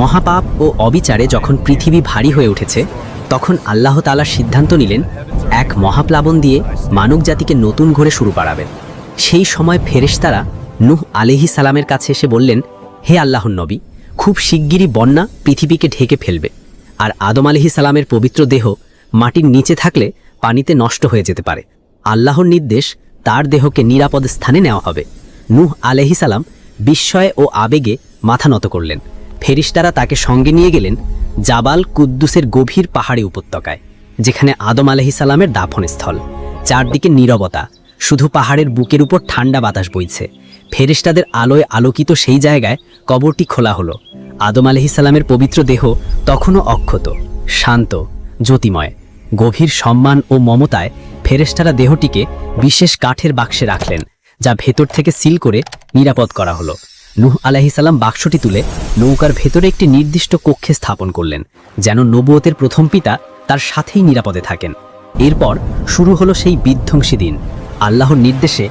মহাপাপ ও অবিচারে যখন পৃথিবী ভারী হয়ে উঠেছে, তখন আল্লাহ তাআলা সিদ্ধান্ত নিলেন এক মহাপ্লাবন দিয়ে মানবজাতিকে নতুন ঘরে শুরু করাবেন। সেই সময় ফেরেশতারা নূহ আলাইহিস সালামের কাছে এসে বললেন, হে আল্লাহর নবী, খুব শিগগিরই বন্যা পৃথিবীকে ঢেকে ফেলবে, আর আদম আলাইহিস সালামের পবিত্র দেহ মাটির নিচে থাকলে পানিতে নষ্ট হয়ে যেতে পারে। আল্লাহর নির্দেশ, তার দেহকে নিরাপদ স্থানে নেওয়া হবে। নূহ আলাইহিস সালাম বিস্ময়ে ও আবেগে মাথা নত করলেন। ফেরেশতারা তাকে সঙ্গে নিয়ে গেলেন জাবাল কুদ্দুসের গভীর পাহাড়ি উপত্যকায়, যেখানে আদম আলাইহিস সালামের দাফনস্থল। চারদিকে নীরবতা, শুধু পাহাড়ের বুকের উপর ঠান্ডা বাতাস বইছে। ফেরেশতাদের আলোয় আলোকিত সেই জায়গায় কবরটি খোলা হলো। আদম আলাইহিস সালামের পবিত্র দেহ তখনও অক্ষত, শান্ত, জ্যোতিময়। গভীর সম্মান ও মমতায় ফেরেশতারা দেহটিকে বিশেষ কাঠের বাক্সে রাখলেন, যা ভেতর থেকে সিল করে নিরাপদ করা হলো। নূহ আলাইহিস সালাম বাক্সটি তুলে নৌকার ভেতরে একটি নির্দিষ্ট কক্ষে স্থাপন করলেন, যেন নবুয়তের প্রথম পিতা তার সাথেই নিরাপদে থাকেন। এরপর শুরু হলো সেই বিধ্বংসী দিন। আল্লাহর নির্দেশে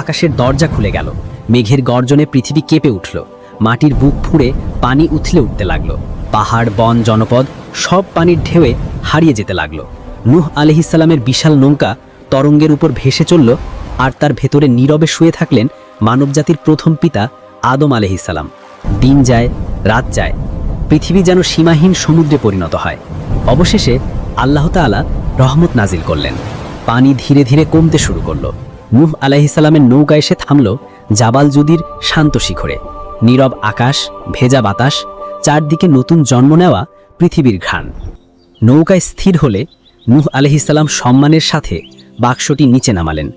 আকাশের দরজা খুলে গেল, মেঘের গর্জনে পৃথিবী কেঁপে উঠল, মাটির বুক ফুঁড়ে পানি উথলে উঠতে লাগলো। পাহাড়, বন, জনপদ সব পানির ঢেউয়ে হারিয়ে যেতে লাগলো। নূহ আলাইহিস সালামের বিশাল নৌকা তরঙ্গের উপর ভেসে চলল, আর তার ভেতরে নীরবে শুয়ে থাকলেন মানবজাতির প্রথম পিতা আদম আলাইহিস সালাম। দিন যায়, রাত যায়, পৃথিবী যেন সীমাহীন সমুদ্রে পরিণত হয়। অবশেষে আল্লাহ তাআলা রহমত নাজিল করলেন। পানি ধীরে ধীরে কমতে শুরু করলো। নূহ আলাইহিস সালামের নৌকা এসে থামল জাবাল জুদির শান্ত শিখরে। নীরব আকাশ, ভেজা বাতাস, চারদিকে নতুন জন্ম নেওয়া পৃথিবীর ঘ্রাণ। নৌকায় স্থির হলে নূহ আলাইহিস সালাম সম্মানের সাথে বাক্সটি নিচে নামালেন।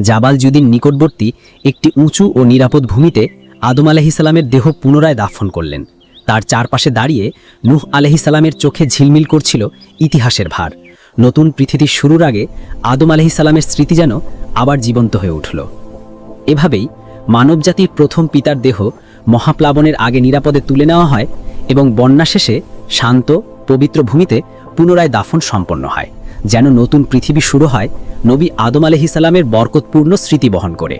জাবাল জুদির নিকটবর্তী একটি উঁচু ও নিরাপদ ভূমিতে আদম আলাইহিস সালামের দেহ পুনরায় দাফন করলেন। তার চারপাশে দাঁড়িয়ে নূহ আলাইহিস সালামের চোখে ঝিলমিল করছিল ইতিহাসের ভার। নতুন পৃথিবীর শুরুর আগে আদম আলাইহিস সালামের স্মৃতি যেন আবার জীবন্ত হয়ে উঠল। এভাবেই মানবজাতির প্রথম পিতার দেহ মহাপ্লাবনের আগে নিরাপদে তুলে নেওয়া হয় এবং বন্যা শেষে শান্ত, পবিত্র ভূমিতে পুনরায় দাফন সম্পন্ন হয়, যেন নতুন পৃথিবী শুরু হয় নবী আদম আলাইহিস সালামের বরকতপূর্ণ স্মৃতি বহন করে।